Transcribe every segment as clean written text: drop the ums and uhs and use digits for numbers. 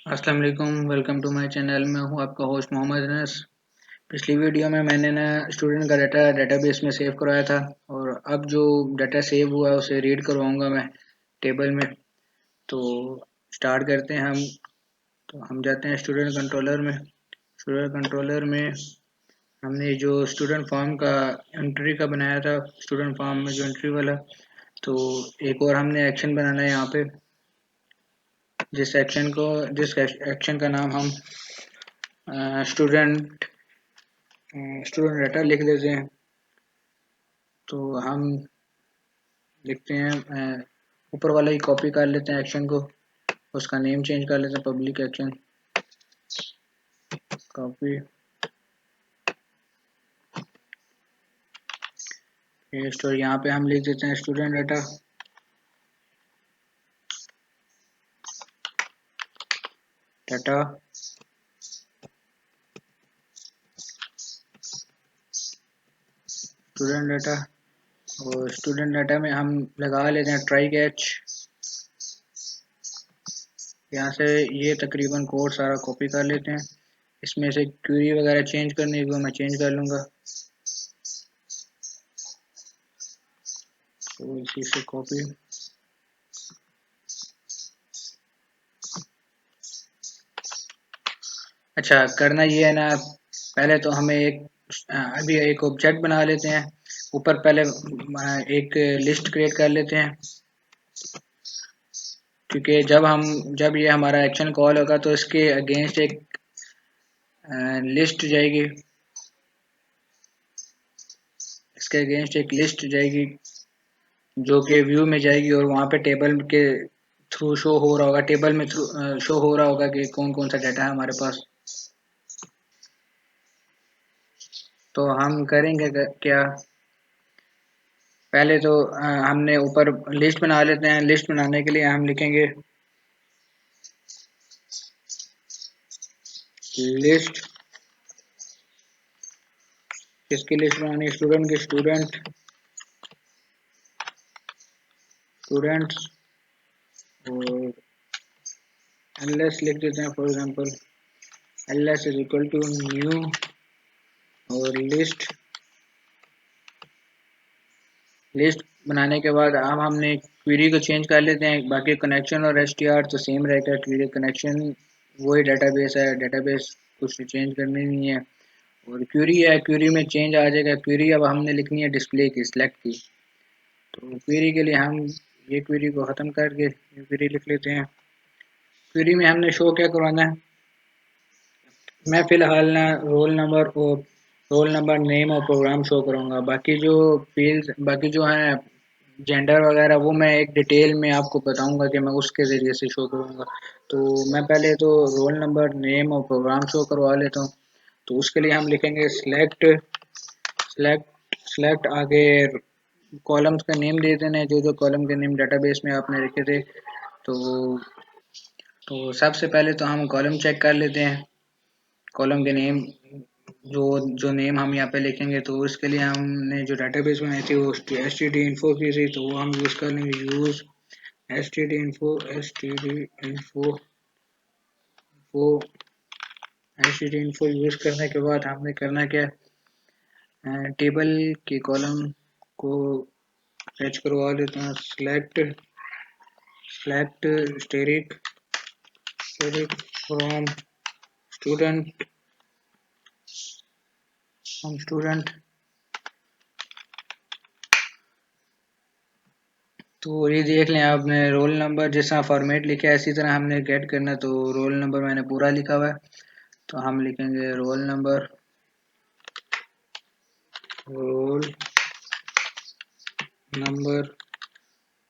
अस्सलाम वालेकुम, welcome to my channel. मैं हूं आपका होस्ट मोहम्मद अनस। पिछली वीडियो में मैंने ना स्टूडेंट का डाटा डेटाबेस में सेव करवाया था और अब जो डाटा सेव हुआ है उसे रीड करवाऊंगा मैं टेबल में। तो स्टार्ट करते हैं हम। तो हम जाते हैं स्टूडेंट कंट्रोलर में। स्टूडेंट कंट्रोलर में हमने जो स्टूडेंट फॉर्म का एंट्री का बनाया था, स्टूडेंट फॉर्म में जो एंट्री वाला, तो एक और हमने एक्शन बनाना है यहाँ पे। जिस एक्शन का नाम हम स्टूडेंट स्टूडेंट डाटा लिख देते हैं। तो हम लिखते हैं, ऊपर वाला ही कॉपी कर लेते हैं एक्शन को, उसका नेम चेंज कर लेते हैं, पब्लिक एक्शन कॉपी पेस्ट। और यहाँ पे हम लिख देते हैं student data data student data. और स्टूडेंट डाटा में हम लगा लेते हैं ट्राई कैच। यहाँ से ये तकरीबन कोड सारा कॉपी कर लेते हैं। इसमें से क्वेरी वगैरह चेंज करने को मैं चेंज कर लूँगा, तो इसी से कॉपी। अच्छा, करना ये है ना, पहले तो हमें अभी एक ऑब्जेक्ट बना लेते हैं। ऊपर पहले एक लिस्ट क्रिएट कर लेते हैं, क्योंकि जब ये हमारा एक्शन कॉल होगा तो इसके अगेंस्ट एक लिस्ट जाएगी। इसके अगेंस्ट एक लिस्ट जाएगी जो कि व्यू में जाएगी और वहाँ पे टेबल के थ्रू शो हो रहा होगा, टेबल में थ्रू शो हो रहा होगा कि कौन कौन सा डाटा है हमारे पास। तो हम करेंगे क्या, पहले तो हमने ऊपर लिस्ट बना लेते हैं। लिस्ट बनाने के लिए हम लिखेंगे लिस्ट। किसकी लिस्ट बनानी है? स्टूडेंट की। स्टूडेंट्स और ls लिख देते हैं। For example ls is equal to new और लिस्ट बनाने के बाद अब हमने क्वेरी को चेंज कर लेते हैं। बाकी कनेक्शन और str तो सेम रहेगा। क्वेरी कनेक्शन वही डेटाबेस है, डेटाबेस कुछ चेंज करनी नहीं है। और क्वेरी है, क्वेरी में चेंज आ जाएगा। क्वेरी अब हमने लिखनी है डिस्प्ले की, सिलेक्ट की। तो क्वेरी के लिए हम ये क्वेरी को ख़त्म करके ये क्वेरी लिख लेते हैं। क्वेरी में हमने शो क्या करवाना है? मैं फ़िलहाल ना रोल नंबर नेम और प्रोग्राम शो करूँगा। बाकी जो फील्ड्स बाकी जो हैं जेंडर वगैरह, वो मैं एक डिटेल में आपको बताऊंगा कि मैं उसके ज़रिए से शो करूँगा। तो मैं पहले तो रोल नंबर नेम और प्रोग्राम शो करवा लेता हूँ। तो उसके लिए हम लिखेंगे सिलेक्ट आगे कॉलम्स का नेम दे देना है, जो जो कॉलम के नेम डेटाबेस में आपने रखे थे। तो सबसे पहले तो हम कॉलम चेक कर लेते हैं। कॉलम के नेम, जो जो नेम हम यहाँ पे लिखेंगे, तो उसके लिए हमने जो डेटाबेस बनाई थी वो std info की थी, तो वो हम यूज़ कर लेंगे। यूज़ std info वो std info यूज़ करने के बाद हमने करना क्या, टेबल के कॉलम को फेच करवा लेते हैं। Select steric from student. तो ये देख लें आपने रोल नंबर जिस तरह फॉर्मेट लिखा है इसी तरह हमने गेट करना। तो रोल नंबर मैंने पूरा लिखा हुआ है, तो हम लिखेंगे रोल नंबर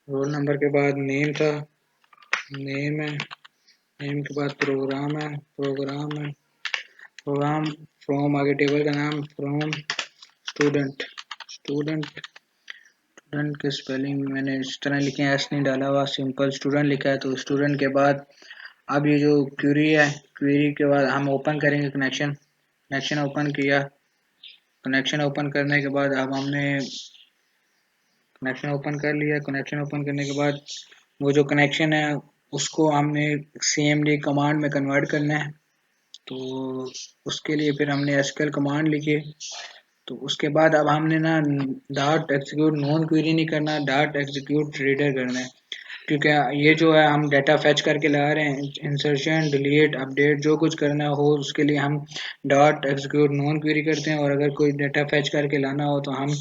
रोल नंबर के बाद नेम था, नेम है। नेम के बाद प्रोग्राम फ्रॉम आगे टेबल का नाम, फ्रॉम स्टूडेंट। स्टूडेंट के स्पेलिंग मैंने इस तरह लिखे हैं, एस नहीं डाला हुआ, सिंपल स्टूडेंट लिखा है। तो स्टूडेंट के बाद अब ये जो क्वेरी है, क्वेरी के बाद हम ओपन करेंगे कनेक्शन ओपन किया। कनेक्शन ओपन करने के बाद अब हमने कनेक्शन ओपन कर लिया। कनेक्शन ओपन करने के बाद वो जो कनेक्शन है उसको हमने cmd कमांड में कन्वर्ट करना है। तो उसके लिए फिर हमने एसक्यूएल कमांड लिखी। तो उसके बाद अब हमने ना डॉट एग्जीक्यूट नॉन क्वेरी नहीं करना, डॉट एग्जीक्यूट रीडर करना है। क्योंकि ये जो है हम डाटा फेच करके ला रहे हैं, इंसर्शन डिलीट अपडेट जो कुछ करना हो उसके लिए हम डॉट एग्जीक्यूट नॉन क्वेरी करते हैं, और अगर कोई डाटा फेच करके लाना हो तो हम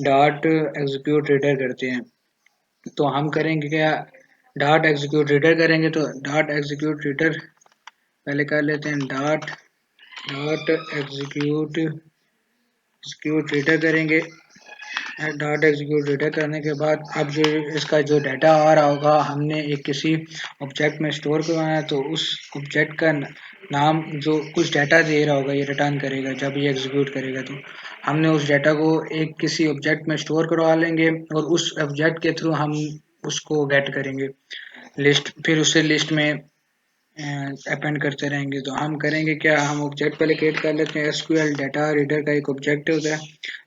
डॉट एग्जीक्यूट रीडर करते हैं। तो हम करेंगे क्या, डॉट एग्जीक्यूट रीडर करेंगे। तो डॉट एग्जीक्यूट रीडर पहले कर लेते हैं, dot dot execute execute reader करेंगे। डॉट एग्जीक्यूट डेटा करने के बाद अब जो इसका जो डाटा आ रहा होगा हमने एक किसी ऑब्जेक्ट में स्टोर करवाना है, तो उस ऑब्जेक्ट का नाम जो कुछ डाटा दे रहा होगा ये रिटर्न करेगा जब ये एग्जीक्यूट करेगा। तो हमने उस डाटा को एक किसी ऑब्जेक्ट में स्टोर करवा लेंगे और उस ऑब्जेक्ट के थ्रू हम उसको गेट करेंगे लिस्ट, फिर उसे लिस्ट में अपेंड करते रहेंगे। तो हम करेंगे क्या, हम ऑब्जेक्ट पहले क्रिएट कर लेते हैं। एसक्यूएल डाटा रीडर का एक ऑब्जेक्ट होता है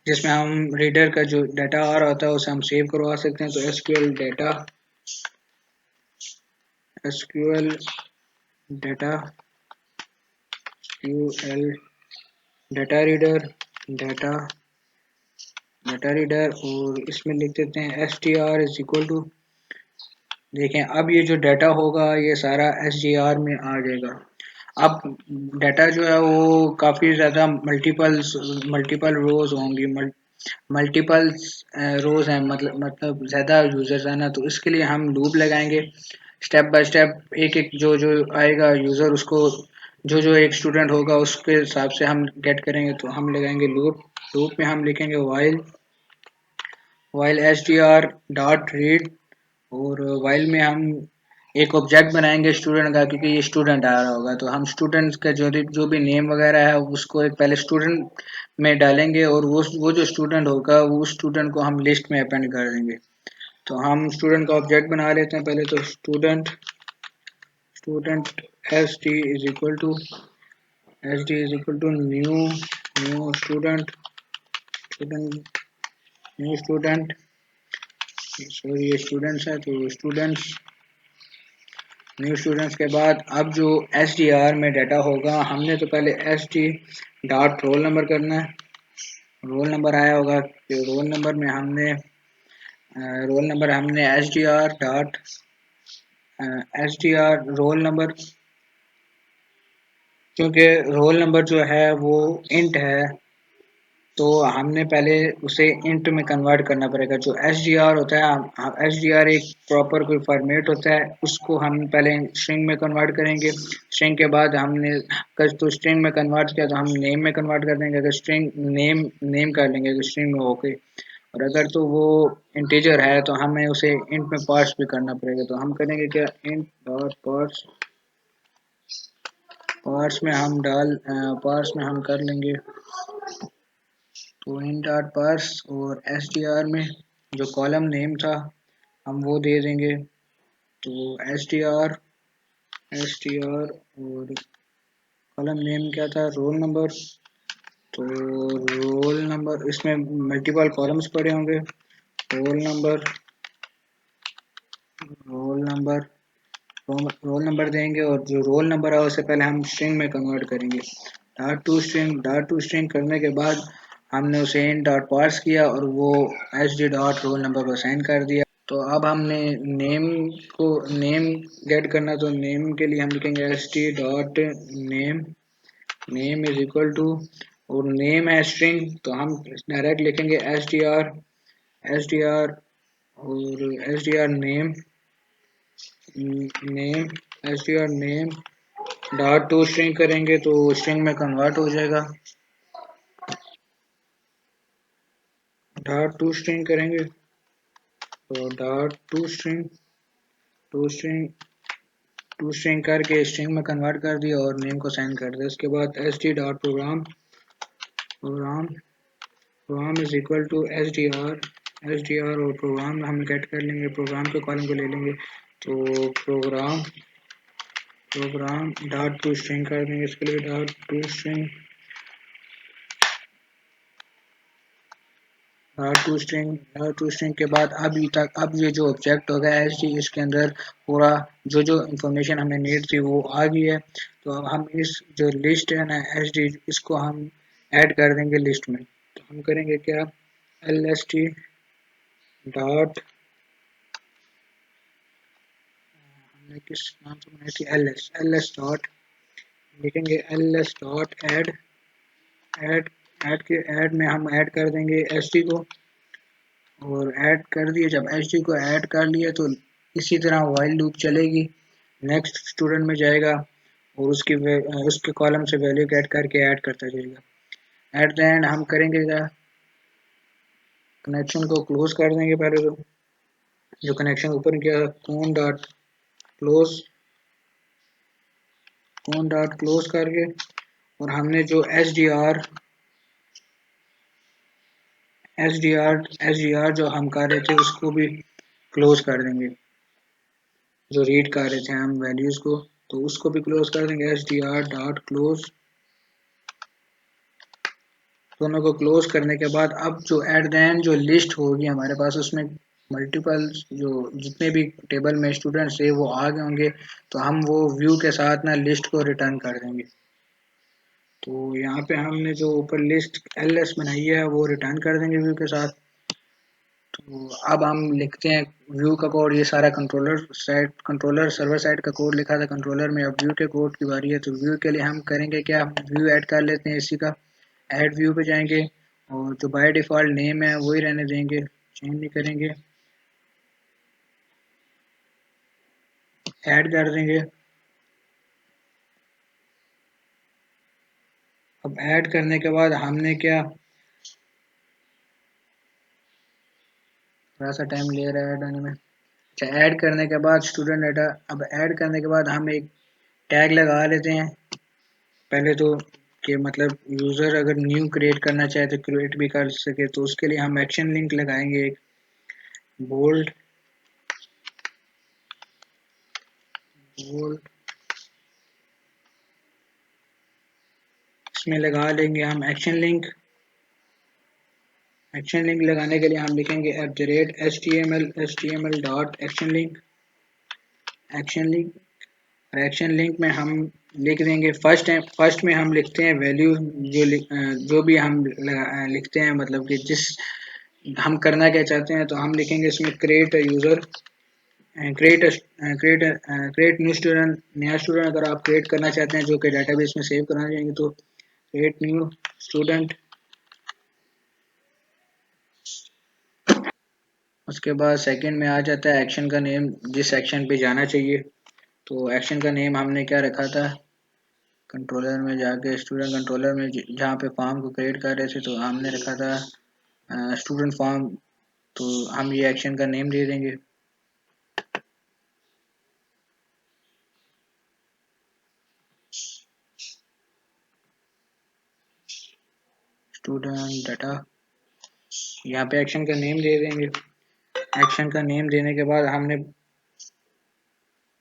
जिसमें हम रीडर का जो डाटा आ रहा होता है उसे हम सेव करवा सकते हैं। तो SQL data SQL data reader data data reader, और इसमें लिख देते हैं s t r is equal to, देखें अब ये जो डाटा होगा ये सारा एस डी आर में आ जाएगा। अब डाटा जो है वो काफ़ी ज़्यादा मल्टीपल मल्टीपल रोज होंगी, मल्टीपल रोज हैं, मतलब ज़्यादा यूजर्स है ना। तो इसके लिए हम लूप लगाएंगे स्टेप बाय स्टेप, एक एक जो जो आएगा यूज़र उसको जो जो एक स्टूडेंट होगा उसके हिसाब से हम गेट करेंगे। तो हम लगाएंगे लूप, लूप में हम लिखेंगे while S t R dot read, और वाइल में हम एक ऑब्जेक्ट बनाएंगे स्टूडेंट का, क्योंकि ये स्टूडेंट आ रहा होगा। तो हम स्टूडेंट्स का जो भी नेम वगैरह है उसको एक पहले स्टूडेंट में डालेंगे, और वो जो स्टूडेंट होगा वो स्टूडेंट को हम लिस्ट में अपेंड कर देंगे। तो हम स्टूडेंट का ऑब्जेक्ट बना लेते हैं पहले। तो student s t is equal to new student new student, sorry ये स्टूडेंट्स है तो न्यू स्टूडेंट्स के बाद अब जो एस डी आर में डाटा होगा हमने तो पहले s t dot roll number करना है। रोल नंबर आया होगा तो रोल नंबर हमने s d r roll number, क्योंकि रोल नंबर जो है वो इंट है तो हमने पहले उसे इंट में कन्वर्ट करना पड़ेगा। जो एस डी आर होता है, एस डी आर एक प्रॉपर कोई फॉर्मेट होता है, उसको हम पहले स्ट्रिंग में कन्वर्ट करेंगे। स्ट्रिंग के बाद हमने अगर तो स्ट्रिंग में कन्वर्ट किया तो हम नेम में कन्वर्ट कर देंगे, अगर स्ट्रिंग नेम कर लेंगे तो स्ट्रिंग में होके, और अगर तो वो इंटीजर है तो हमें उसे इंट में पार्स भी करना पड़ेगा। तो हम करेंगे क्या, इंट डॉट पार्स, पार्स में हम कर लेंगे। तो इन डॉट पार्स और एस टी आर में जो कॉलम नेम था हम वो दे देंगे। तो एस टी आर और कॉलम नेम क्या था, रोल नंबर। तो रोल नंबर इसमें मल्टीपल कॉलम्स पड़े होंगे, roll number roll number roll number देंगे, और जो रोल नंबर है उसे पहले हम स्ट्रिंग में कन्वर्ट करेंगे। डॉट टू स्ट्रिंग करने के बाद हमने उसे इन डॉट पार्स किया और वो H D dot roll number को साइन कर दिया। तो अब हमने नेम को नेम गेट करना, तो नेम के लिए हम लिखेंगे s t dot name, name is equal to, और नेम है स्ट्रिंग तो हम डायरेक्ट लिखेंगे एस डी आर और s d r name s t r name dot to string करेंगे तो स्ट्रिंग में कन्वर्ट हो जाएगा। डॉट टू स्ट्रिंग करेंगे तो dot to string to string करके स्ट्रिंग में कन्वर्ट कर दिया और नेम को साइन कर दिया। उसके बाद s t dot program is equal to s d r और प्रोग्राम हम गेट कर लेंगे, प्रोग्राम के कॉलम को ले लेंगे। तो प्रोग्राम डॉट टू स्ट्रिंग कर देंगे, इसके लिए dot to string to string के बाद अब ये जो ऑब्जेक्ट होगा एस डी इसके अंदर पूरा जो जो इंफॉर्मेशन हमें नीड थी वो आ गई है। तो अब हम इस जो लिस्ट है ना एस डी इसको हम ऐड कर देंगे लिस्ट में। तो हम करेंगे क्या, एल एस टी डॉट, हमने किस नाम से बनाई थी, एल एस डॉट, लिखेंगे L S dot add, add add के ऐड में हम ऐड कर देंगे एस डी को। और ऐड कर दिए, जब एच डी को ऐड कर लिया तो इसी तरह वाइल लूप चलेगी, नेक्स्ट स्टूडेंट में जाएगा और उसके कॉलम से वैल्यू ऐड करके ऐड करता जाएगा। एट द एंड हम करेंगे क्या, कनेक्शन को क्लोज कर देंगे। पहले तो जो कनेक्शन ओपन किया कौन डॉट क्लोज, कौन डॉट क्लोज करके, और हमने जो एस डी आर जो हम कर रहे थे उसको भी क्लोज कर देंगे, जो रीड कर रहे थे हम वैल्यूज को, तो उसको भी क्लोज कर देंगे H D R dot close. दोनों को क्लोज करने के बाद अब जो एट द एंड जो लिस्ट होगी हमारे पास उसमें मल्टीपल जो जितने भी टेबल में स्टूडेंट्स थे वो आ गए होंगे, तो हम वो व्यू के साथ ना लिस्ट को रिटर्न कर देंगे। तो यहाँ पे हमने जो ऊपर लिस्ट एल एस बनाई है वो रिटर्न कर देंगे व्यू के साथ। तो अब हम लिखते हैं व्यू का कोड, ये सारा कंट्रोलर सर्वर साइड का कोड लिखा था कंट्रोलर में, अब व्यू के कोड की बारी है। तो व्यू के लिए हम करेंगे क्या, व्यू ऐड कर लेते हैं इसी का, ऐड व्यू पे जाएंगे और जो बाय डिफ़ॉल्ट नेम है वही रहने देंगे, चेंज नहीं करेंगे, ऐड कर देंगे। अब ऐड करने के बाद हमने क्या, थोड़ा सा टाइम ले रहा है ऐड होने में। अच्छा, ऐड करने के बाद स्टूडेंट डाटा, अब ऐड करने के बाद हम एक टैग लगा लेते हैं पहले तो, कि मतलब यूज़र अगर न्यू क्रिएट करना चाहे तो क्रिएट भी कर सके। तो उसके लिए हम एक्शन लिंक लगाएंगे एक, बोल्ड बोल्ड, इसमें लगा लेंगे हम एक्शन लिंक। एक्शन लिंक लगाने के लिए हम लिखेंगे @HTML dot action link, action link. और एक्शन लिंक में हम लिख देंगे फर्स्ट में हम लिखते हैं वैल्यू, जो भी हम लिखते हैं मतलब कि जिस हम करना क्या चाहते हैं, तो हम लिखेंगे इसमें create user, create create new student, नया स्टूडेंट अगर आप क्रिएट करना चाहते हैं जो कि डेटाबेस में सेव करना चाहेंगे तो क्रिएट न्यू स्टूडेंट। उसके बाद सेकंड में आ जाता है एक्शन का नेम, जिस एक्शन पे जाना चाहिए। तो एक्शन का नेम हमने क्या रखा था, कंट्रोलर में जाके स्टूडेंट कंट्रोलर में जहाँ पे फॉर्म को क्रिएट कर रहे थे तो हमने रखा था स्टूडेंट फॉर्म। तो हम ये एक्शन का नेम दे देंगे स्टूडेंट डाटा, यहाँ पे एक्शन का नेम दे देंगे। एक्शन का नेम देने के बाद हमने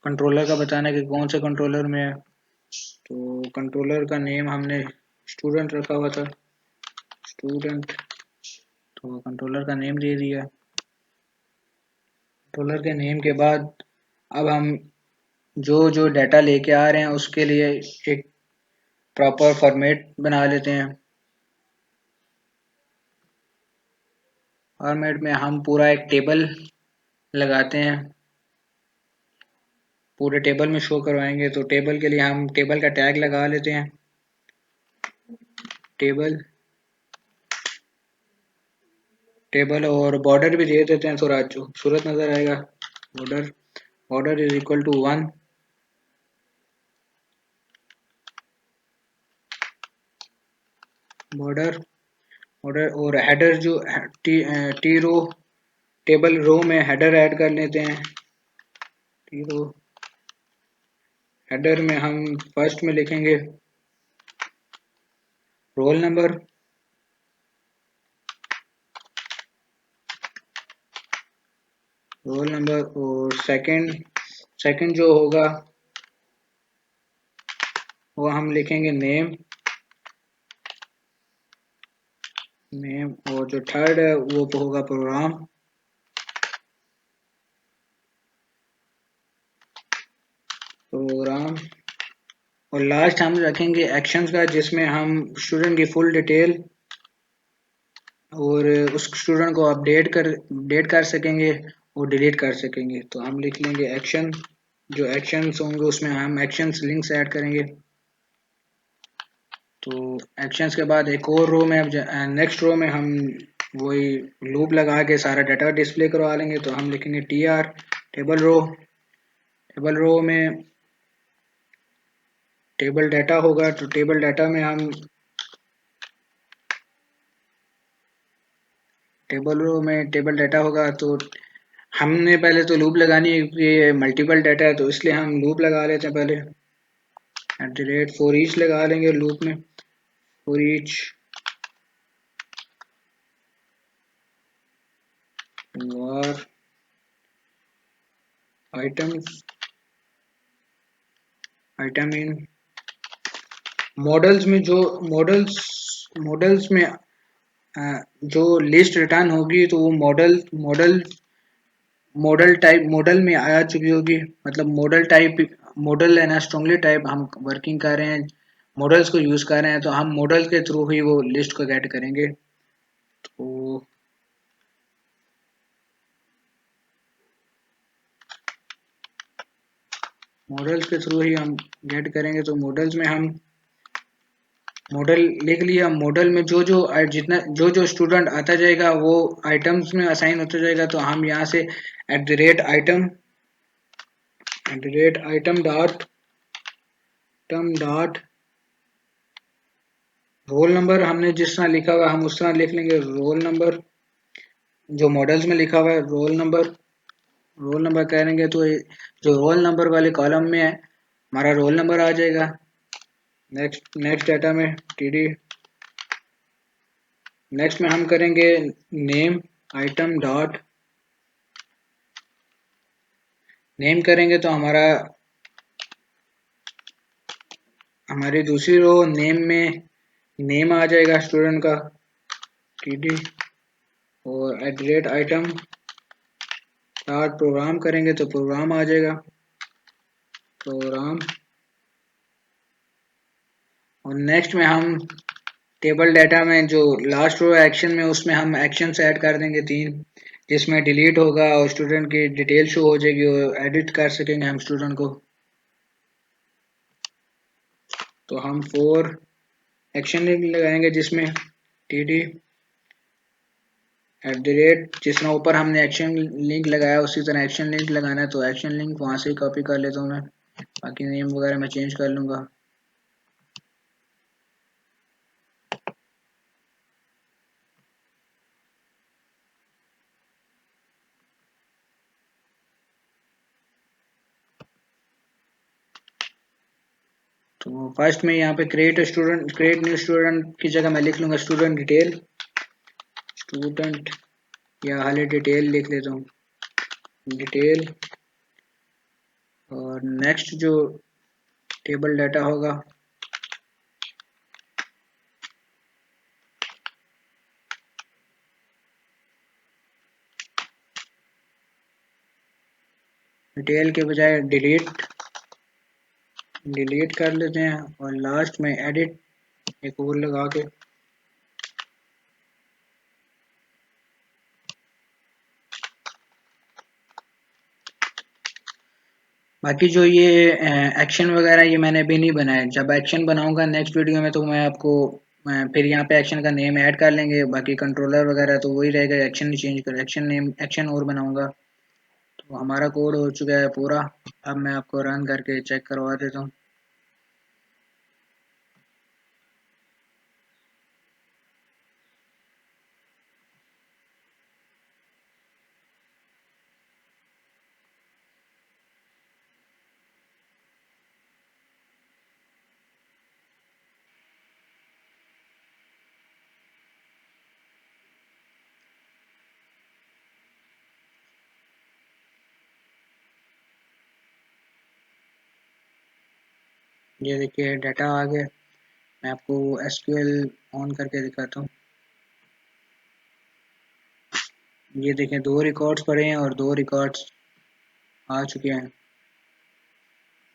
कंट्रोलर का बताना है कि कौन से कंट्रोलर में है। तो कंट्रोलर का नेम हमने स्टूडेंट रखा हुआ था, स्टूडेंट। तो कंट्रोलर का नेम दे दिया। कंट्रोलर के नेम के बाद अब हम जो जो डाटा लेके आ रहे हैं उसके लिए एक प्रॉपर फॉर्मेट बना लेते हैं। फॉर्मेट में हम पूरा एक टेबल लगाते हैं, पूरे टेबल में शो करवाएंगे। तो टेबल के लिए हम टेबल का टैग लगा लेते हैं, टेबल टेबल, और बॉर्डर भी दे देते हैं, थोड़ा खूबसूरत नज़र आएगा। Border border is equal to 1, border border. और हेडर जो टी रो, टेबल रो में हेडर ऐड कर लेते हैं, टी रो। हेडर में हम फर्स्ट में लिखेंगे रोल नंबर, रोल नंबर। और सेकंड जो होगा वो हम लिखेंगे नेम, नेम, और जो थर्ड है वो होगा प्रोग्राम। प्रोग्राम, और लास्ट हम रखेंगे एक्शंस का, जिसमें हम स्टूडेंट की फुल डिटेल और उस स्टूडेंट को अपडेट कर सकेंगे और डिलीट कर सकेंगे। तो हम लिख लेंगे एक्शन, जो एक्शंस होंगे उसमें हम एक्शंस लिंक्स ऐड करेंगे। तो एक्शंस के बाद एक और रो में, अब नेक्स्ट रो में हम वही लूप लगा के सारा डाटा डिस्प्ले करवा लेंगे। तो हम लिखेंगे टी आर टेबल रो में टेबल डाटा होगा। तो टेबल डाटा में हम टेबल रो में टेबल डाटा होगा। तो हमने पहले तो लूप लगानी है, क्योंकि ये मल्टीपल डाटा है तो इसलिए हम लूप लगा लेते हैं पहले। फॉर ईच लगा लेंगे लूप में, for each were items item in models में, जो मॉडल्स में जो लिस्ट रिटर्न होगी तो वो मॉडल टाइप मॉडल में आ चुकी होगी। मतलब मॉडल है ना, स्ट्रांगली टाइप हम वर्किंग कर रहे हैं, मॉडल्स को यूज कर रहे हैं, तो हम मॉडल के थ्रू ही वो लिस्ट को गेट करेंगे। तो मॉडल्स के थ्रू ही हम गेट करेंगे। तो मॉडल्स में हम मॉडल लिख लिया। मॉडल में जो स्टूडेंट आता जाएगा वो आइटम्स में असाइन होता जाएगा। तो हम यहाँ से at the rate item role number, हमने जिस तरह लिखा हुआ हम उस तरह लिख लेंगे। रोल नंबर जो मॉडल्स में लिखा हुआ है, रोल नंबर करेंगे तो जो रोल नंबर वाले कॉलम में है हमारा रोल नंबर आ जाएगा। नेक्स्ट डाटा में टीडी, नेक्स्ट में हम करेंगे नेम आइटम डॉट नेम करेंगे। तो हमारी दूसरी रो नेम में नेम आ जाएगा स्टूडेंट का, टीडी, और @आइटम डॉट प्रोग्राम करेंगे तो प्रोग्राम आ जाएगा, प्रोग्राम। और नेक्स्ट में हम टेबल डाटा में जो लास्ट रो एक्शन में, उसमें हम एक्शंस ऐड कर देंगे 3, जिसमें डिलीट होगा और स्टूडेंट की डिटेल शो हो जाएगी और एडिट कर सकेंगे हम स्टूडेंट को। तो हम 4 एक्शन लिंक लगाएंगे, जिसमें टीडी जिस तरह ऊपर हमने एक्शन लिंक लगाया उसी तरह एक्शन लिंक लगाना है। तो एक्शन लिंक वहां से ही कॉपी कर लेता हूँ मैं, बाकी नेम वगैरह मैं चेंज कर लूंगा। तो फर्स्ट में यहाँ पे क्रिएट न्यू स्टूडेंट की जगह मैं लिख लूंगा स्टूडेंट, या हाले डिटेल लिख लेता हूँ, डिटेल। और नेक्स्ट जो टेबल डाटा होगा, डिटेल के बजाय डिलीट कर लेते हैं। और लास्ट में एडिट एक और लगा के, बाकी जो ये एक्शन वगैरह ये मैंने अभी नहीं बनाया। जब एक्शन बनाऊंगा नेक्स्ट वीडियो में तो मैं आपको फिर यहाँ पे एक्शन का नेम ऐड कर लेंगे। बाकी कंट्रोलर वगैरह तो वही रहेगा, एक्शन नहीं चेंज कर, एक्शन नेम एक्शन और बनाऊंगा। तो हमारा कोड हो चुका है पूरा। अब मैं आपको रन करके चेक करवा देता हूँ। ये देखिए डाटा आ गया। मैं आपको एसक्यूएल ऑन करके दिखाता हूँ। ये देखें 2 रिकॉर्ड्स पड़े हैं और 2 रिकॉर्ड्स आ चुके हैं।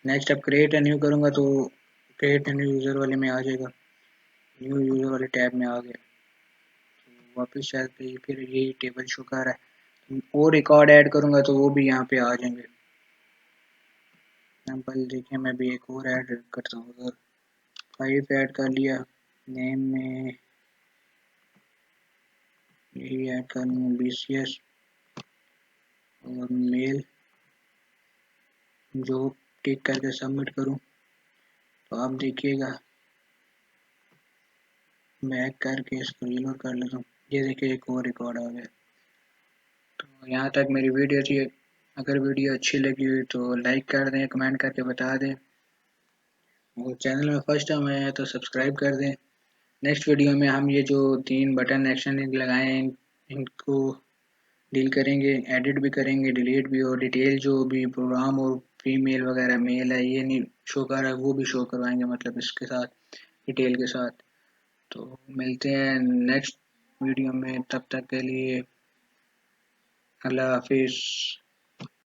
नेक्स्ट अब क्रिएट ए न्यू करूँगा तो क्रिएट ए न्यू यूज़र वाले में आ जाएगा, न्यू यूज़र वाले टैब में आ गया। तो वापस शायद फिर यही टेबल शो कर रहा है, और रिकॉर्ड ऐड करूँगा तो वो भी यहाँ पे आ जाएंगे। एग्जाम्पल देखिए मैं भी एक और ऐड करता हूँ, अगर 5 ऐड कर लिया, नेम में यही ऐड कर लूँ BCS और मेल, जो टिक करके सबमिट करूँ तो आप देखिएगा, बैक करके इसको रीलोड कर लेता हूँ, ये देखिए एक और रिकॉर्ड आ गया। तो यहाँ तक मेरी वीडियो थी। अगर वीडियो अच्छी लगी हुई तो लाइक कर दें, कमेंट करके बता दें, और चैनल में फर्स्ट टाइम आए हैं तो सब्सक्राइब कर दें। नेक्स्ट वीडियो में हम ये जो 3 बटन एक्शन लगाए हैं इनको डील करेंगे, एडिट भी करेंगे, डिलीट भी, और डिटेल जो भी प्रोग्राम और फीमेल वगैरह मेल है ये नहीं शो कर रहा है वो भी शो करवाएंगे, मतलब इसके साथ डिटेल के साथ। तो मिलते हैं नेक्स्ट वीडियो में, तब तक के लिए अल्लाह हाफिज़।